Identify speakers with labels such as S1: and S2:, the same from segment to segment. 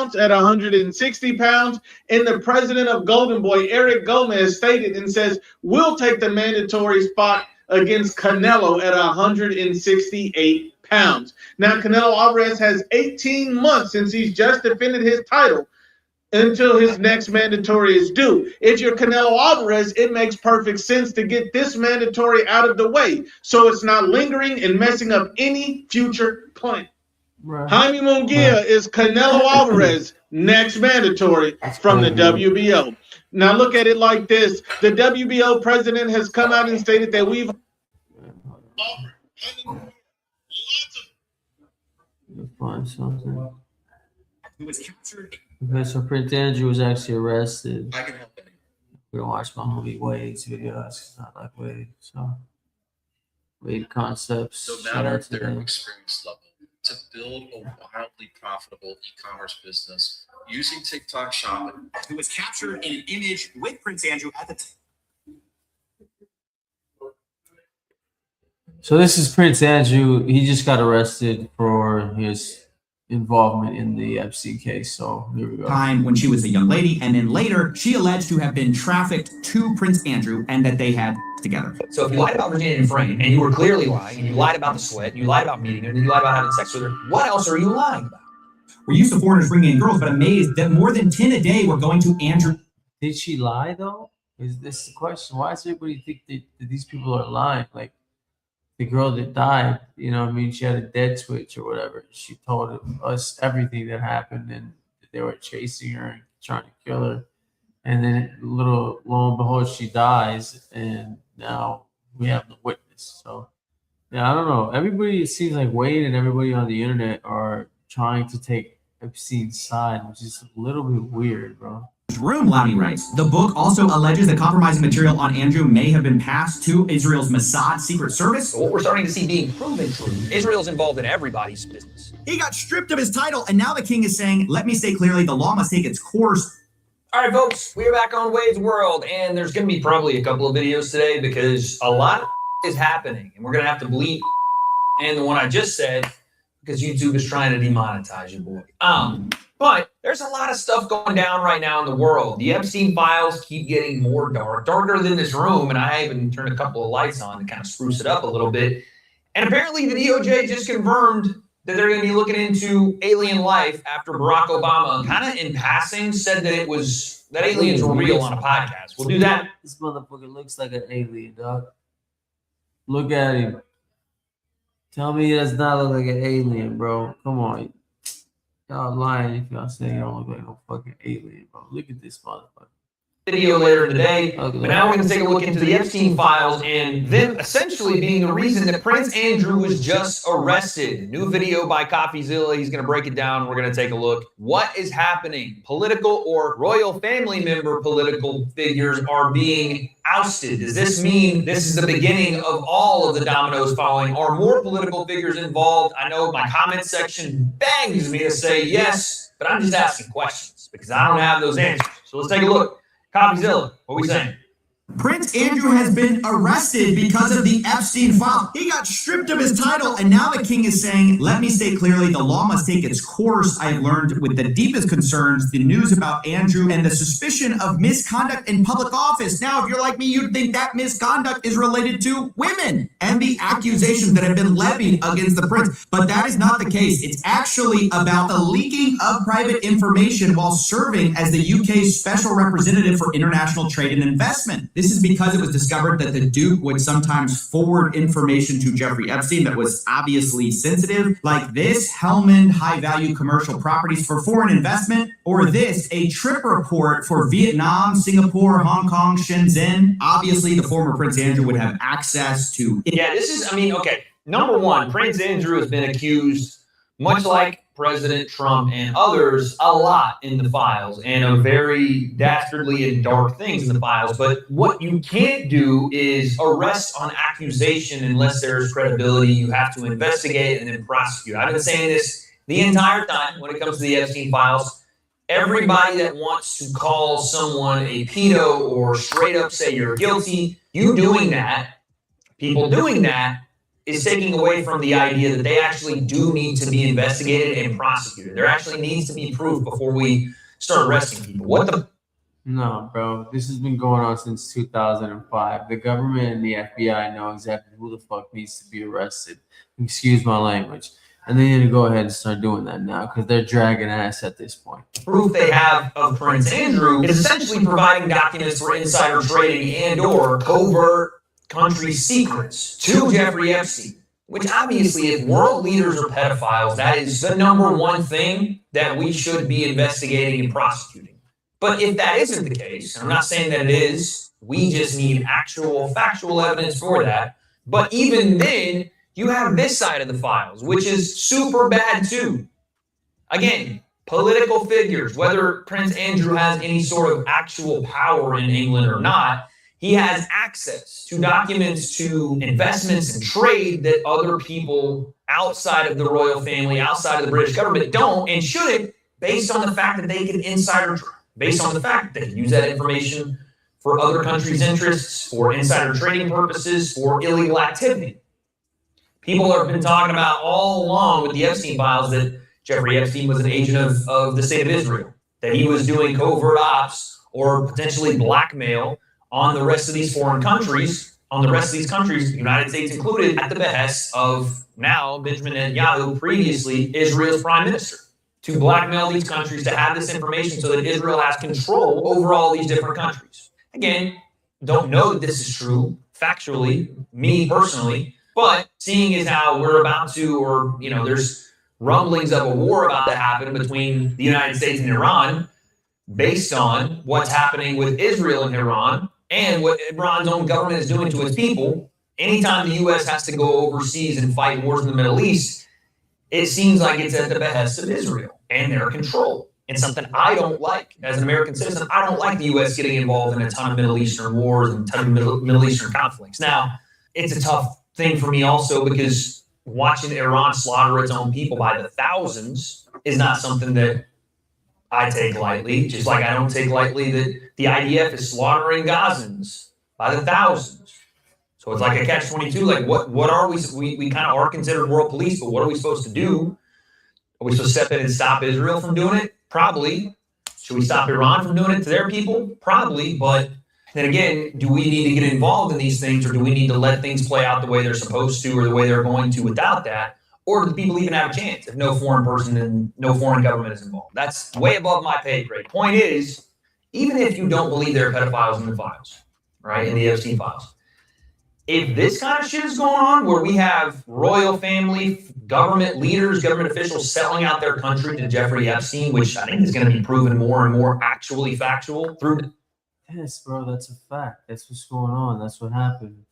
S1: bounce at 160 pounds. And the president of Golden Boy, Eric Gomez, stated and says, we'll take the mandatory spot against Canelo at 168 pounds. Now, Canelo Alvarez has 18 months since he's just defended his title until his next mandatory is due. If you're Canelo Alvarez, it makes perfect sense to get this mandatory out of the way so it's not lingering and messing up any future plan. Right. Jaime Munguia is Canelo Alvarez next mandatory from the WBO. Now look at it like this. The WBO president has come out and stated that we've
S2: find something. Who was captured? Okay, so Prince Andrew was actually arrested. I can help him. We don't watch my homie Wade's videos. It's not like Wade. So Wade Concepts.
S3: No matter their experience level, to build a wildly profitable e-commerce business using TikTok Shopping.
S4: Who was captured in an image with Prince Andrew at the time.
S2: So this is Prince Andrew. He just got arrested for his involvement in the Epstein case. So here we go.
S4: Time when she was a young lady, and then later she alleged to have been trafficked to Prince Andrew and that they had together.
S5: So if you lied about Virginia and Frank, and you were clearly lying, and you lied about the sweat, you lied about meeting her, and you lied about having sex with her, what else are you lying about?
S4: We're used to foreigners bringing in girls, but amazed that more than 10 a day were going to Andrew.
S2: Did she lie though? Is this the question? Why does everybody think that these people are lying? Like the girl that died, you know what I mean? She had a dead switch or whatever. She told us everything that happened and they were chasing her and trying to kill her. And then lo and behold, she dies. And now we have the witness. So, yeah, I don't know. Everybody, it seems like Wade and everybody on the internet are trying to take Epstein's side, which is a little bit weird, bro.
S4: Room, Lowney writes. The book also alleges that compromising material on Andrew may have been passed to Israel's Mossad Secret Service.
S5: So what we're starting to see being proven true, Israel's involved in everybody's business.
S4: He got stripped of his title, and now the king is saying, let me say clearly, the law must take its course.
S5: All right, folks, we're back on Wade's World, and there's going to be probably a couple of videos today because a lot is happening, and we're going to have to bleep and the one I just said because YouTube is trying to demonetize you, boy. But there's a lot of stuff going down right now in the world. The Epstein files keep getting more darker than this room, and I even turned a couple of lights on to kind of spruce it up a little bit. And apparently the DOJ just confirmed that they're going to be looking into alien life after Barack Obama, kind of in passing, said that aliens were real on a podcast. We'll do that.
S2: This motherfucker looks like an alien, dog. Look at him. Tell me he does not look like an alien, bro. Come on. Y'all lying if y'all say you don't look like no fucking alien, bro. Look at this motherfucker.
S5: Video later today, but now we're going to take a look into the Epstein files and them essentially being the reason that Prince Andrew was just arrested. New video by CoffeeZilla. He's going to break it down. We're going to take a look. What is happening? Political or royal family member political figures are being ousted. Does this mean this is the beginning of all of the dominoes falling? Are more political figures involved? I know my comment section begs me to say yes, but I'm just asking questions because I don't have those answers. So let's take a look. CoffeeZilla, what are we saying?
S4: Prince Andrew has been arrested because of the Epstein file. He got stripped of his title, and now the king is saying, let me state clearly, the law must take its course. I've learned with the deepest concerns the news about Andrew and the suspicion of misconduct in public office. Now, if you're like me, you'd think that misconduct is related to women and the accusations that have been levied against the prince. But that is not the case. It's actually about the leaking of private information while serving as the UK's special representative for international trade and investment. This is because it was discovered that the Duke would sometimes forward information to Jeffrey Epstein that was obviously sensitive, like this, Helmand high-value commercial properties for foreign investment, or this, a trip report for Vietnam, Singapore, Hong Kong, Shenzhen. Obviously, the former Prince Andrew would have access to...
S5: Yeah, this is, okay, number one, Prince Andrew has been accused, much like President Trump and others, a lot in the files and of very dastardly and dark things in the files. But what you can't do is arrest on accusation unless there's credibility. You have to investigate and then prosecute. I've been saying this the entire time when it comes to the Epstein files. Everybody that wants to call someone a pedo or straight up say you're guilty, you doing that, people doing that, is taking away from the idea that they actually do need to be investigated and prosecuted. There actually needs to be proof before we start arresting people. What the?
S2: No, bro. This has been going on since 2005. The government and the FBI know exactly who the fuck needs to be arrested. Excuse my language. And they need to go ahead and start doing that now because they're dragging ass at this point.
S5: Proof they have of Prince Andrew is essentially providing documents for insider trading and or covert country secrets to Jeffrey Epstein, which obviously if world leaders are pedophiles, that is the number one thing that we should be investigating and prosecuting. But if that isn't the case, and I'm not saying that it is, we just need actual factual evidence for that. But even then, you have this side of the files, which is super bad too. Again, political figures, whether Prince Andrew has any sort of actual power in England or not, he has access to documents, to investments and trade that other people outside of the royal family, outside of the British government don't and shouldn't, based on the fact that they can based on the fact that they can use that information for other countries' interests, for insider trading purposes, for illegal activity. People have been talking about all along with the Epstein files that Jeffrey Epstein was an agent of the state of Israel, that he was doing covert ops or potentially blackmail on the rest of these foreign countries, on the rest of these countries, the United States included, at the behest of now Benjamin Netanyahu, previously Israel's prime minister, to blackmail these countries to have this information so that Israel has control over all these different countries. Again, don't know that this is true factually, me personally, but seeing as how we're about to, or, you know, there's rumblings of a war about to happen between the United States and Iran based on what's happening with Israel and Iran and what Iran's own government is doing to its people. Anytime the U.S. has to go overseas and fight wars in the Middle East, it seems like it's at the behest of Israel and their control. And something I don't like as an American citizen. I don't like the U.S. getting involved in a ton of Middle Eastern wars and a ton of Middle Eastern conflicts. Now, it's a tough thing for me also because watching Iran slaughter its own people by the thousands is not something that I take lightly, just like I don't take lightly that the IDF is slaughtering Gazans by the thousands. So it's like a catch-22, like what are we kind of are considered world police, but what are we supposed to do? Are we supposed to step in and stop Israel from doing it? Probably. Should we stop Iran from doing it to their people? Probably, but then again, do we need to get involved in these things, or do we need to let things play out the way they're supposed to or the way they're going to without that? Or do the people even have a chance if no foreign person and no foreign government is involved? That's way above my pay grade. Point is, even if you don't believe there are pedophiles in the files, right, in the Epstein files, if this kind of shit is going on where we have royal family, government leaders, government officials selling out their country to Jeffrey Epstein, which I think is going to be proven more and more actually factual through.
S2: Yes, bro, that's a fact. That's what's going on. That's what happened.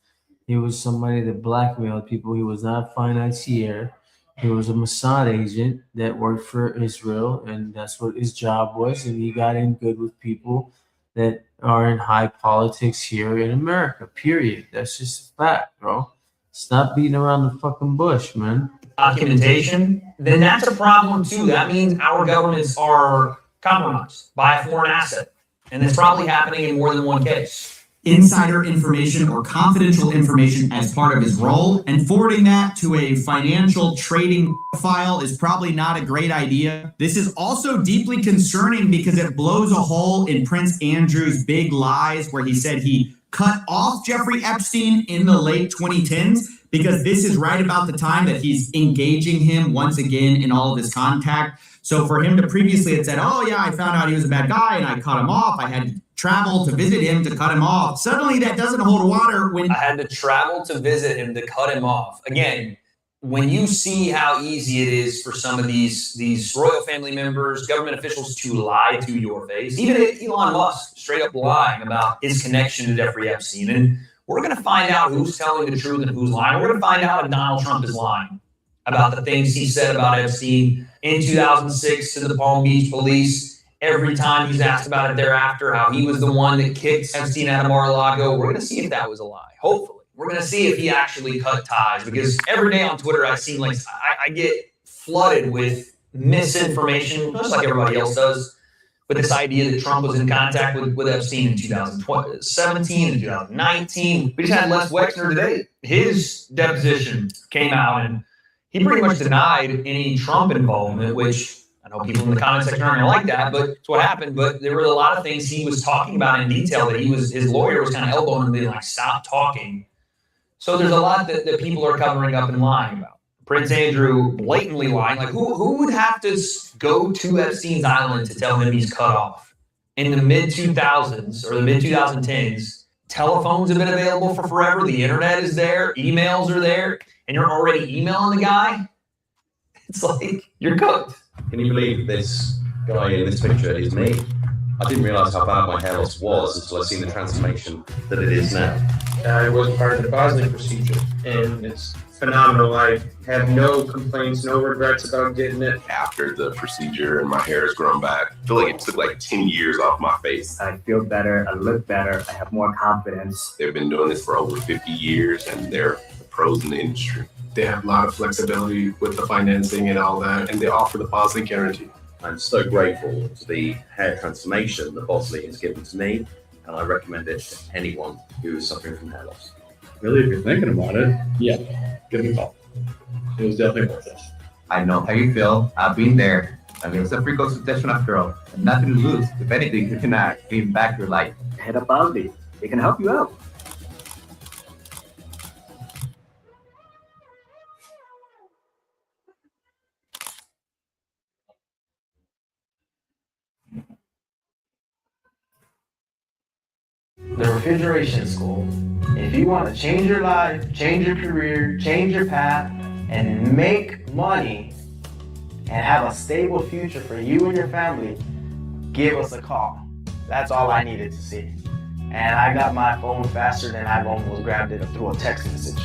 S2: He was somebody that blackmailed people. He was not a financier. He was a Mossad agent that worked for Israel, and that's what his job was. And he got in good with people that are in high politics here in America, period. That's just a fact, bro. Stop beating around the fucking bush, man.
S5: Documentation, then that's a problem too. That means our governments are compromised by a foreign asset. And it's probably happening in more than one case.
S4: Insider information or confidential information as part of his role, and forwarding that to a financial trading file is probably not a great idea. This is also deeply concerning because it blows a hole in Prince Andrew's big lies where he said he cut off Jeffrey Epstein in the late 2010s, because this is right about the time that he's engaging him once again in all of his contact. So for him to previously have said, oh yeah, I found out he was a bad guy and I cut him off, I had to travel to visit him to cut him off. Suddenly that doesn't hold water when
S5: I had to travel to visit him to cut him off. Again, when you see how easy it is for some of these royal family members, government officials to lie to your face, even Elon Musk straight up lying about his connection to Jeffrey Epstein. And we're going to find out who's telling the truth and who's lying. We're going to find out if Donald Trump is lying about the things he said about Epstein in 2006 to the Palm Beach police. Every time he's asked about it thereafter, how he was the one that kicked Epstein out of Mar-a-Lago. We're going to see if that was a lie. Hopefully. We're going to see if he actually cut ties, because every day on Twitter, I see I get flooded with misinformation, just like everybody else does. with this idea that Trump was in contact with Epstein in 2017 and 2019. We just had Les Wexner today. His deposition came out, and he pretty much denied any Trump involvement, which I know people in the comment section aren't going to like that, but it's what happened. But there were a lot of things he was talking about in detail that his lawyer was kind of elbowing him, being like, stop talking. So there's a lot that people are covering up and lying about. Prince Andrew blatantly lying. Like, who would have to go to Epstein's island to tell him he's cut off? In the mid-2000s or the mid-2010s, telephones have been available for forever. The internet is there. Emails are there. And you're already emailing the guy? It's like, you're cooked.
S6: Can you believe this guy in this picture is me? I didn't realise how bad my hair loss was until I seen the transformation that it is now.
S7: I was part of the Bosley procedure, and it's phenomenal. I have no complaints, no regrets about getting it.
S8: After the procedure and my hair has grown back, I feel like it took like 10 years off my face.
S9: I feel better, I look better, I have more confidence.
S8: They've been doing this for over 50 years, and they're the pros in the industry.
S7: They have a lot of flexibility with the financing and all that, and they offer the Bosley guarantee.
S6: I'm so grateful to the hair transformation that Bosley has given to me, and I recommend it to anyone who is suffering from hair loss.
S10: Really, if you're thinking about it, yeah, give me a call. It was definitely worth it.
S11: I know how you feel. I've been there. I mean, it's a free consultation after all. And nothing to lose. If anything, you can gain back your life.
S9: Head up Bosley. They can help you out.
S2: The Refrigeration School. If you want to change your life, change your career, change your path, and make money and have a stable future for you and your family, give us a call. That's all I needed to see. And I got my phone faster than I almost grabbed it through a text message.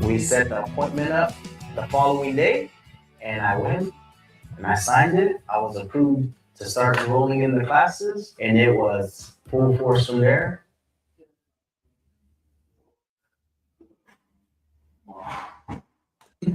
S2: We set the appointment up the following day, and I went and I signed it. I was approved to start enrolling in the classes, and it was full force from there.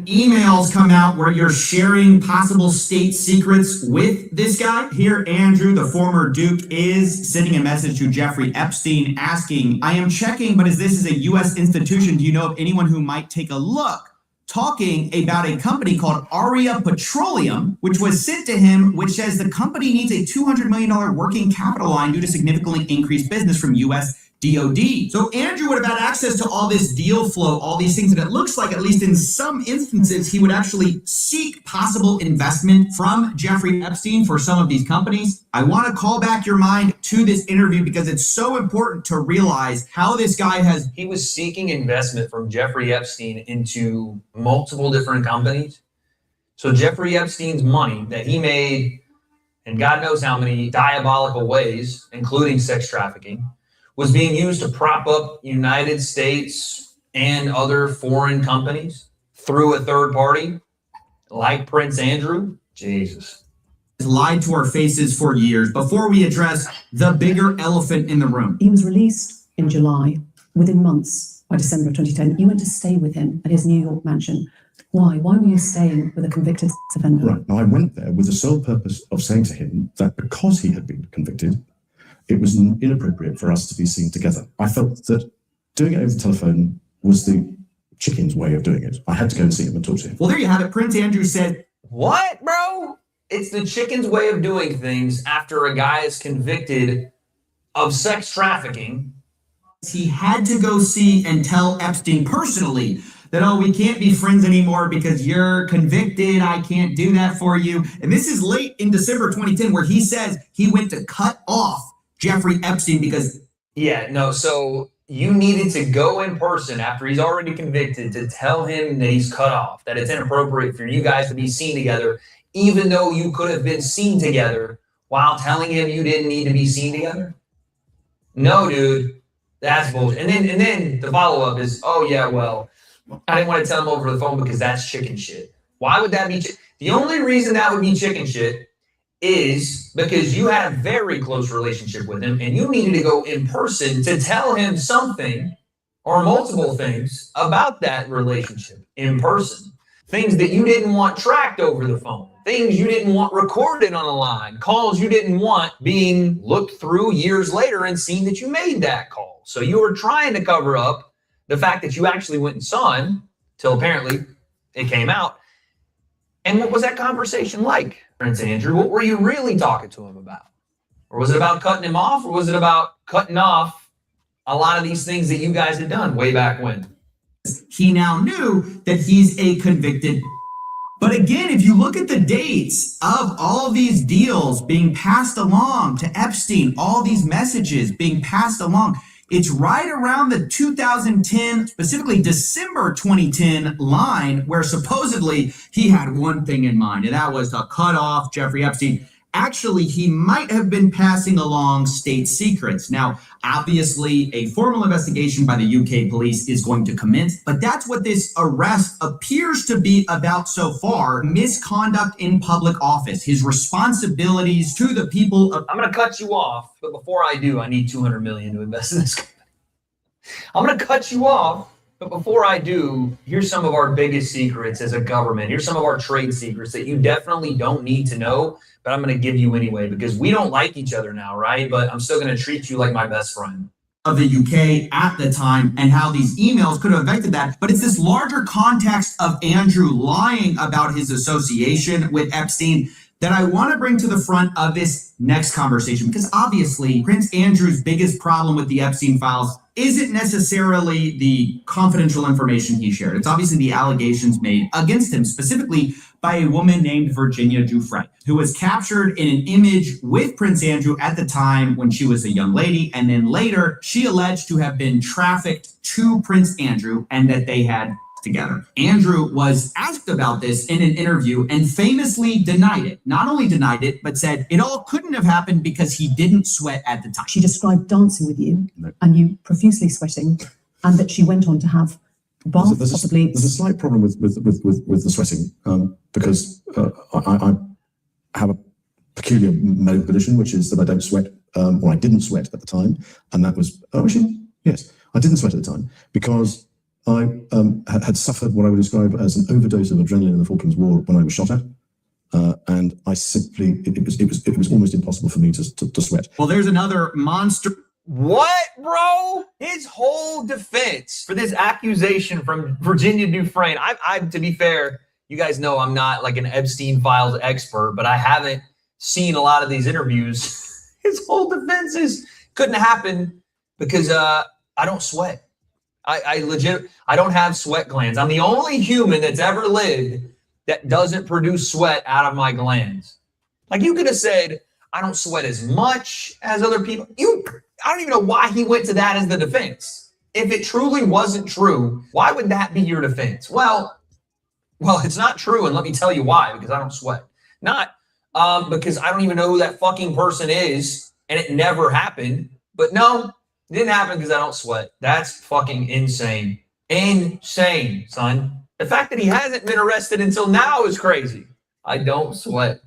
S4: Emails come out where you're sharing possible state secrets with this guy. Here, Andrew, the former Duke, is sending a message to Jeffrey Epstein asking, I am checking, but as this is a U.S. institution, do you know of anyone who might take a look? Talking about a company called Aria Petroleum, which was sent to him, which says the company needs a $200 million working capital line due to significantly increased business from U.S. DOD. So Andrew would have had access to all this deal flow, all these things, and it looks like, at least in some instances, he would actually seek possible investment from Jeffrey Epstein for some of these companies. I want to call back your mind to this interview because it's so important to realize how this guy has...
S5: He was seeking investment from Jeffrey Epstein into multiple different companies. So Jeffrey Epstein's money that he made in God knows how many diabolical ways, including sex trafficking, was being used to prop up United States and other foreign companies through a third party like Prince Andrew. Jesus.
S4: Lied to our faces for years before we address the bigger elephant in the room.
S12: He was released in July. Within months, by December of 2010, you went to stay with him at his New York mansion. Why? Why were you staying with a convicted offender?
S10: Right. Now, I went there with the sole purpose of saying to him that because he had been convicted, it was inappropriate for us to be seen together. I felt that doing it over the telephone was the chicken's way of doing it. I had to go and see him and talk to him.
S4: Well, there you have it. Prince Andrew said,
S5: what, bro? It's the chicken's way of doing things after a guy is convicted of sex trafficking.
S4: He had to go see and tell Epstein personally that, oh, we can't be friends anymore because you're convicted. I can't do that for you. And this is late in December 2010 where he says he went to cut off Jeffrey Epstein because...
S5: Yeah, no, so you needed to go in person after he's already convicted to tell him that he's cut off, that it's inappropriate for you guys to be seen together, even though you could have been seen together while telling him you didn't need to be seen together? No, dude, that's bullshit. And then the follow-up is, oh, yeah, well, I didn't want to tell him over the phone because that's chicken shit. Why would that be? The only reason that would be chicken shit is because you had a very close relationship with him and you needed to go in person to tell him something or multiple things about that relationship in person. things that you didn't want tracked over the phone, things you didn't want recorded on a line, calls you didn't want being looked through years later and seen that you made that call. So you were trying to cover up the fact that you actually went and saw him till apparently it came out. And what was that conversation like, Prince Andrew? What were you really talking to him about? Or was it about cutting him off? Or was it about cutting off a lot of these things that you guys had done way back when?
S4: He now knew that he's a convicted. But again, if you look at the dates of all of these deals being passed along to Epstein, all these messages being passed along, it's right around the 2010, specifically December 2010 line where supposedly he had one thing in mind, and that was to cut off Jeffrey Epstein. Actually, he might have been passing along state secrets. Now, obviously, a formal investigation by the UK police is going to commence, but that's what this arrest appears to be about so far. Misconduct in public office, his responsibilities to the people of—
S5: I'm going to cut you off, but before I do, I need $200 million to invest in this company. I'm going to cut you off, but before I do, here's some of our biggest secrets as a government. Here's some of our trade secrets that you definitely don't need to know, but I'm going to give you anyway because we don't like each other now, right? But I'm still going to treat you like my best friend.
S4: Of the UK at the time and how these emails could have affected that. But it's this larger context of Andrew lying about his association with Epstein that I want to bring to the front of this next conversation, because obviously Prince Andrew's biggest problem with the Epstein files isn't necessarily the confidential information he shared. It's obviously the allegations made against him, specifically by a woman named Virginia Giuffre, who was captured in an image with Prince Andrew at the time when she was a young lady. And then later, she alleged to have been trafficked to Prince Andrew and that they had together. Andrew was asked about this in an interview and famously denied it. Not only denied it, but said it all couldn't have happened because he didn't sweat at the time.
S12: She described dancing with you and you profusely sweating, and that she went on to have bath, possibly.
S10: There's a slight problem with the sweating because I have a peculiar medical condition, which is that I don't sweat, or I didn't sweat at the time, and that was yes, I didn't sweat at the time because I had suffered what I would describe as an overdose of adrenaline in the Falklands War when I was shot at, and I simply it was almost impossible for me to sweat.
S4: Well, there's another monster.
S5: What, bro? His whole defense for this accusation from Virginia Giuffre. I to be fair, you guys know I'm not like an Epstein files expert, but I haven't seen a lot of these interviews. His whole defense is couldn't happen because I don't sweat. I don't have sweat glands. I'm the only human that's ever lived that doesn't produce sweat out of my glands. Like you could have said, I don't sweat as much as other people. I don't even know why he went to that as the defense. If it truly wasn't true, why would that be your defense? Well, it's not true, and let me tell you why, because I don't sweat. Not because I don't even know who that fucking person is, and it never happened. But no, it didn't happen because I don't sweat. That's fucking insane. Insane, son. The fact that he hasn't been arrested until now is crazy. I don't sweat.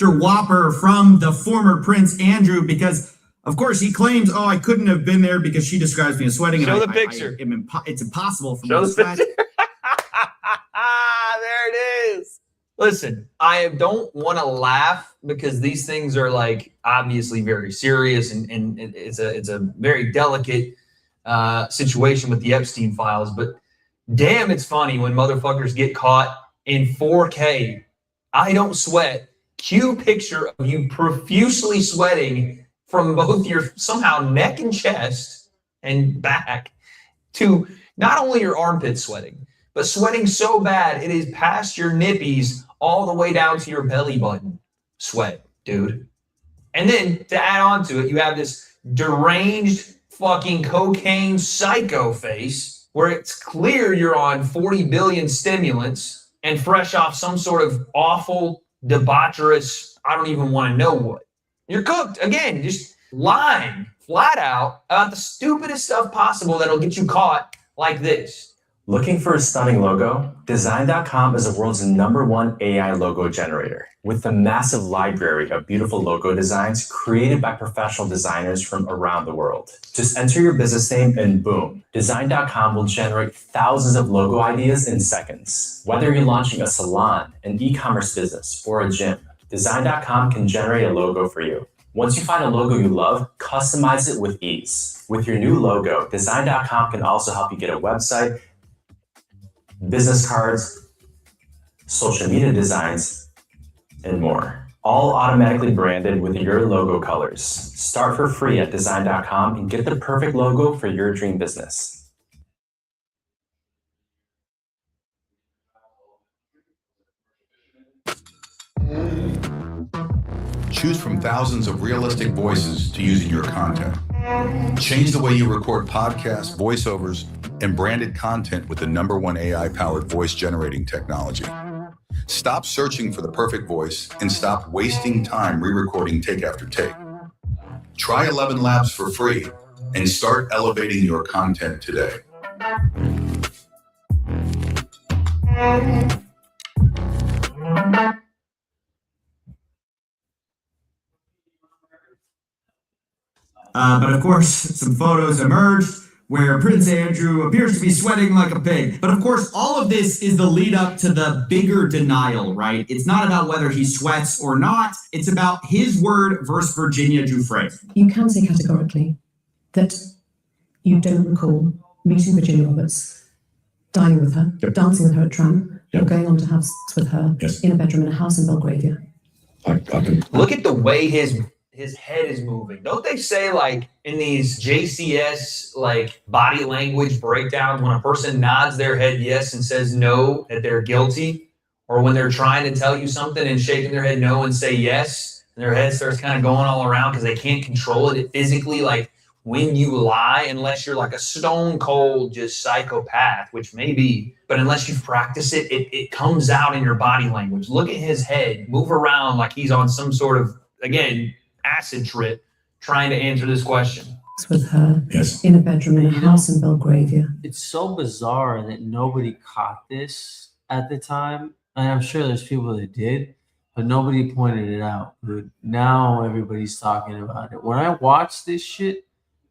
S4: Whopper from the former Prince Andrew, because of course he claims, oh, I couldn't have been there because she describes me as sweating.
S5: Show the picture.
S4: It's impossible for me
S5: to
S4: to sweat.
S5: there it is. Listen, I don't want to laugh because these things are like obviously very serious and it's a very delicate situation with the Epstein files. But damn, it's funny when motherfuckers get caught in 4K. I don't sweat. Cue picture of you profusely sweating from both your somehow neck and chest and back to not only your armpits sweating, but sweating so bad it is past your nippies all the way down to your belly button. Sweat, dude. And then to add on to it, you have this deranged fucking cocaine psycho face where it's clear you're on 40 billion stimulants and fresh off some sort of awful, debaucherous, I don't even want to know what. You're cooked. Again, just lying flat out about the stupidest stuff possible that'll get you caught like this.
S13: Looking for a stunning logo? Design.com is the world's #1 AI logo generator. With a massive library of beautiful logo designs created by professional designers from around the world. Just enter your business name and boom, Design.com will generate thousands of logo ideas in seconds. Whether you're launching a salon, an e-commerce business, or a gym, Design.com can generate a logo for you. Once you find a logo you love, customize it with ease. With your new logo, Design.com can also help you get a website, business cards, social media designs, and more. All automatically branded with your logo colors. Start for free at Design.com and get the perfect logo for your dream business.
S14: Choose from thousands of realistic voices to use in your content. Change the way you record podcasts, voiceovers, and branded content with the #1 AI-powered voice generating technology. Stop searching for the perfect voice and stop wasting time re-recording take after take. Try 11 Labs for free and start elevating your content today.
S4: But of course, some photos emerged where Prince Andrew appears to be sweating like a pig. But of course, all of this is the lead up to the bigger denial, right? It's not about whether he sweats or not. It's about his word versus Virginia Giuffre.
S12: You can say categorically that you don't recall meeting Virginia Roberts, dining with her, dancing with her at Tram, or going on to have sex with her in a bedroom in a house in Belgravia.
S5: Look at the way his head is moving. Don't they say, like, in these JCS like body language breakdowns, when a person nods their head yes and says no, that they're guilty, or when they're trying to tell you something and shaking their head no and say yes, and their head starts kind of going all around because they can't control it physically? Like, when you lie, unless you're like a stone cold just psychopath, which may be, but unless you've practiced it, it comes out in your body language. Look at his head move around like he's on some sort of, again, acid trip trying to answer this question.
S12: With her in a bedroom in a house in Belgravia.
S2: It's so bizarre that nobody caught this at the time. And I'm sure there's people that did, but nobody pointed it out. But now everybody's talking about it. When I watched this shit,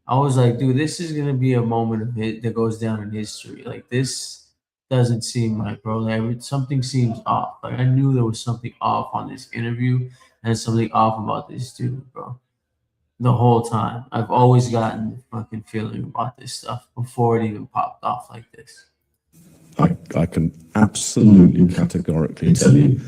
S2: I was like, dude, this is going to be a moment of it that goes down in history. Like, this doesn't seem like, bro, like, something seems off. Like, I knew there was something off on this interview and something off about this dude, bro. The whole time. I've always gotten the fucking feeling about this stuff before it even popped off like this.
S10: I can absolutely categorically tell you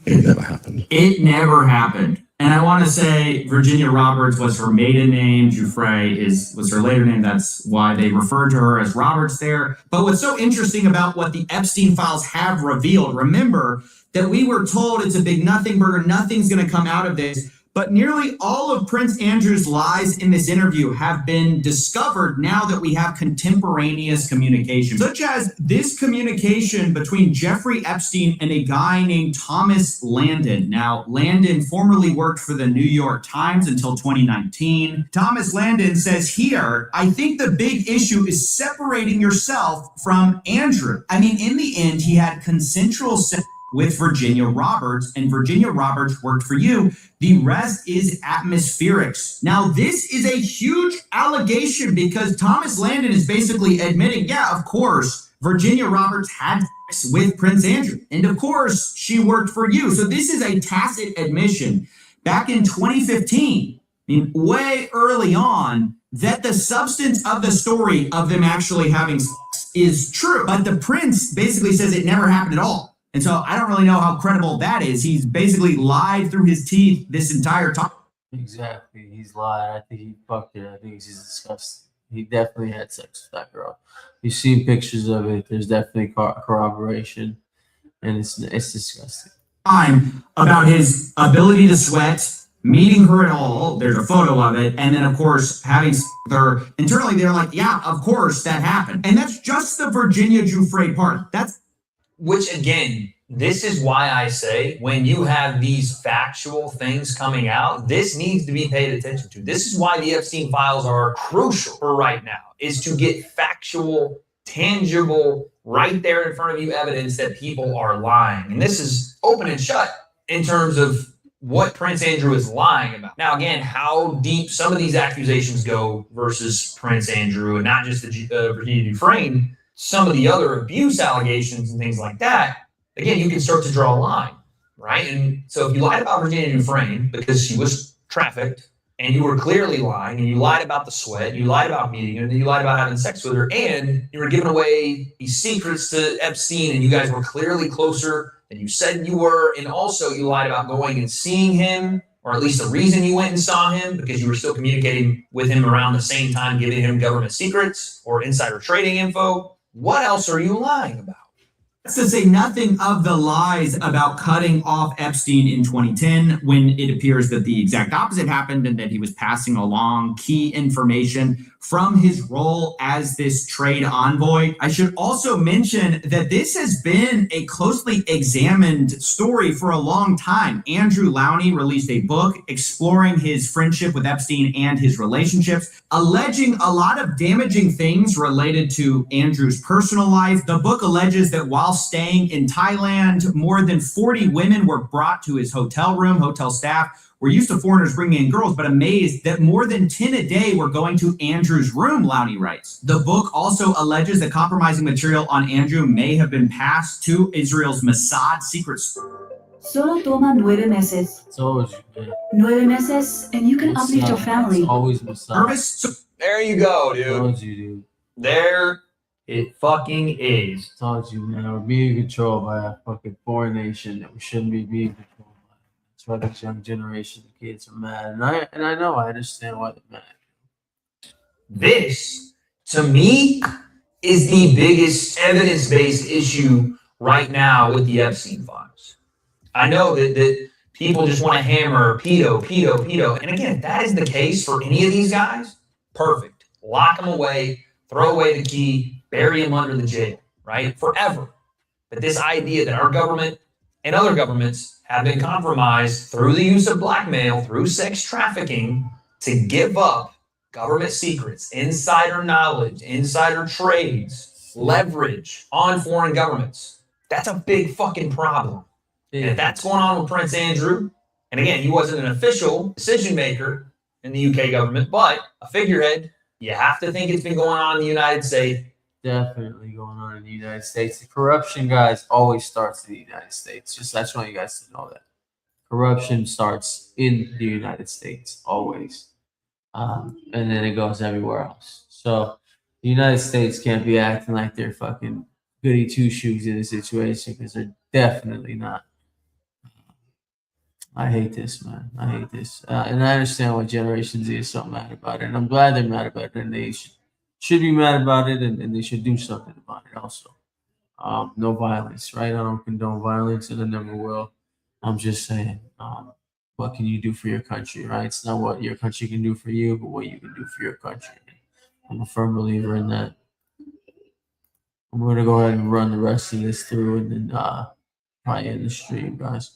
S10: it never happened.
S4: It never happened. And I want to say Virginia Roberts was her maiden name. Giuffre was her later name. That's why they referred to her as Roberts there. But what's so interesting about what the Epstein files have revealed, remember that we were told it's a big nothing burger, nothing's going to come out of this. But nearly all of Prince Andrew's lies in this interview have been discovered now that we have contemporaneous communication, such as this communication between Jeffrey Epstein and a guy named Thomas Landon. Now, Landon formerly worked for the New York Times until 2019. Thomas Landon says here, I think the big issue is separating yourself from Andrew. I mean, in the end, he had consensual sex with Virginia Roberts, and Virginia Roberts worked for you. The rest is atmospherics. Now, this is a huge allegation because Thomas Landon is basically admitting, yeah, of course, Virginia Roberts had sex with Prince Andrew. And of course, she worked for you. So this is a tacit admission back in 2015, I mean, way early on, that the substance of the story of them actually having sex is true. But the prince basically says it never happened at all. And so I don't really know how credible that is. He's basically lied through his teeth this entire time.
S2: Exactly. He's lied. I think he fucked it. I think he's disgusting. He definitely had sex with that girl. You've seen pictures of it. There's definitely corroboration. And it's disgusting.
S4: Time about his ability to sweat, meeting her at all. There's a photo of it. And then, of course, having sex with her. Internally, they're like, yeah, of course that happened. And that's just the Virginia Giuffre part.
S5: Which, again, this is why I say when you have these factual things coming out, this needs to be paid attention to. This is why the Epstein files are crucial for right now, is to get factual tangible, right there in front of you evidence that people are lying. And this is open and shut in terms of what Prince Andrew is lying about. Now, again, how deep some of these accusations go versus Prince Andrew and not just the Virginia Dufresne, some of the other abuse allegations and things like that, again, you can start to draw a line, right? And so if you lied about Virginia Dufresne because she was trafficked, and you were clearly lying, and you lied about the sweat, and you lied about meeting her, and then you lied about having sex with her, and you were giving away these secrets to Epstein, and you guys were clearly closer than you said you were, and also you lied about going and seeing him, or at least the reason you went and saw him, because you were still communicating with him around the same time, giving him government secrets or insider trading info. What else are you lying about?
S4: To say nothing of the lies about cutting off Epstein in 2010, when it appears that the exact opposite happened and that he was passing along key information from his role as this trade envoy. I should also mention that this has been a closely examined story for a long time. Andrew Lowney released a book exploring his friendship with Epstein and his relationships, alleging a lot of damaging things related to Andrew's personal life. The book alleges that while staying in Thailand, more than 40 women were brought to his hotel room. Hotel staff were used to foreigners bringing in girls, but amazed that more than 10 a day were going to Andrew's room, Lowney writes. The book also alleges that compromising material on Andrew may have been passed to Israel's Mossad secret service.
S15: Solo toma 9 meses.
S2: Told you, man.
S15: 9 meses, and you can uplift your family.
S2: It's always Mossad.
S5: There you go, dude.
S2: Told you, dude.
S5: There it fucking is.
S2: Told you, man. We're being controlled by a fucking foreign nation that we shouldn't be being controlled by. That's why this young generation of kids are mad. And I know, I understand why they're mad.
S5: This, to me, is the biggest evidence-based issue right now with the Epstein files. I know that people just want to hammer pedo. And again, if that is the case for any of these guys, perfect. Lock them away, throw away the key, bury them under the jail, right? Forever. But this idea that our government and other governments have been compromised through the use of blackmail, through sex trafficking, to give up government secrets, insider knowledge, insider trades, leverage on foreign governments. That's a big fucking problem. And if that's going on with Prince Andrew, and again, he wasn't an official decision maker in the UK government, but a figurehead, you have to think it's been going on in the United States.
S2: Definitely going on in the United States. The corruption, guys, always starts in the United States. I just want you guys to know that. Corruption starts in the United States, always. And then it goes everywhere else. So the United States can't be acting like they're fucking goody two-shoes in the situation, because they're definitely not. I hate this, man. I hate this. And I understand why Generation Z is so mad about it. And I'm glad they're mad about it. And they should be mad about it, and they should do something about it also. No violence, right? I don't condone violence, and I never will. I'm just saying, what can you do for your country, right? It's not what your country can do for you, but what you can do for your country. I'm a firm believer in that. I'm going to go ahead and run the rest of this through, and then probably end the stream, guys.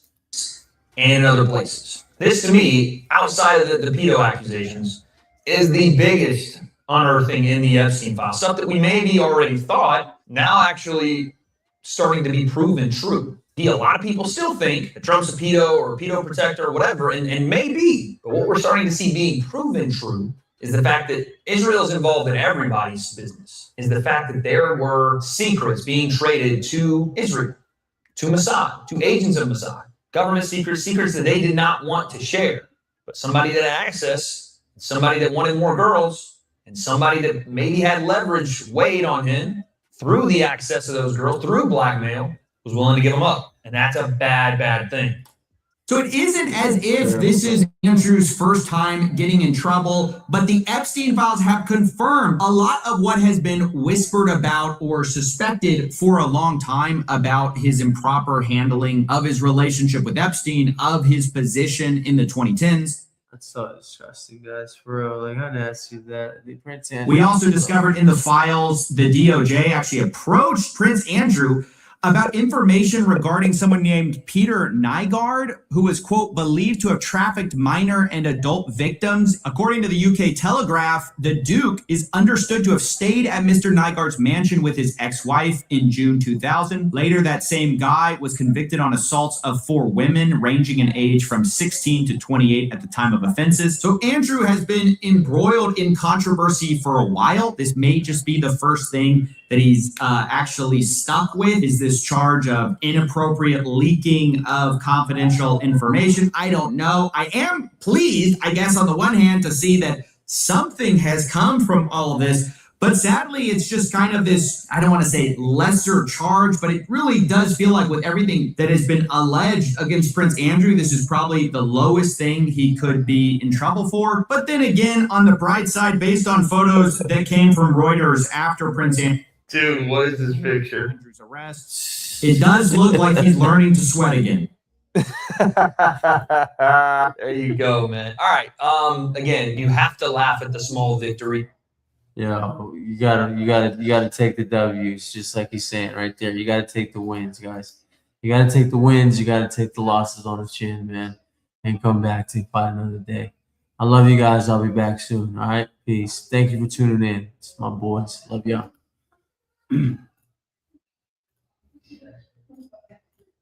S5: And in other places. This, to me, outside of the pedo accusations, is the biggest unearthing in the Epstein files. Stuff that we maybe already thought, now actually starting to be proven true. A lot of people still think that Trump's a pedo or a pedo protector or whatever, and maybe, but what we're starting to see being proven true is the fact that Israel is involved in everybody's business, is the fact that there were secrets being traded to Israel, to Mossad, to agents of Mossad, government secrets that they did not want to share. But somebody that had access, somebody that wanted more girls, and somebody that maybe had leverage weighed on him through the access of those girls, through blackmail, was willing to give them up. And that's a bad, bad thing.
S4: So it isn't as if this is Andrew's first time getting in trouble, but the Epstein files have confirmed a lot of what has been whispered about or suspected for a long time about his improper handling of his relationship with Epstein, of his position in the 2010s.
S2: That's so disgusting, guys. For real. Like, I'd ask you that. The Prince Andrew.
S4: We also discovered in the files the DOJ actually approached Prince Andrew about information regarding someone named Peter Nygaard, who was, quote, believed to have trafficked minor and adult victims. According to the UK Telegraph, the Duke is understood to have stayed at Mr. Nygaard's mansion with his ex-wife in June 2000. Later, that same guy was convicted on assaults of 4 women, ranging in age from 16 to 28 at the time of offenses. So Andrew has been embroiled in controversy for a while. This may just be the first thing that he's actually stuck with, is this charge of inappropriate leaking of confidential information. I don't know. I am pleased, I guess, on the one hand, to see that something has come from all of this, but sadly, it's just kind of this, I don't want to say lesser charge, but it really does feel like with everything that has been alleged against Prince Andrew, this is probably the lowest thing he could be in trouble for. But then again, on the bright side, based on photos that came from Reuters after Prince Andrew,
S5: dude, what is this picture?
S4: Andrew's arrest, it does look like he's learning to sweat again.
S5: There you go, man. All right. Again, you have to laugh at the small victory.
S2: You gotta take the W's, just like he's saying right there. You gotta take the wins, guys. You gotta take the wins. You gotta take the losses on the chin, man, and come back to fight another day. I love you guys. I'll be back soon. All right, peace. Thank you for tuning in. It's my boys. Love y'all.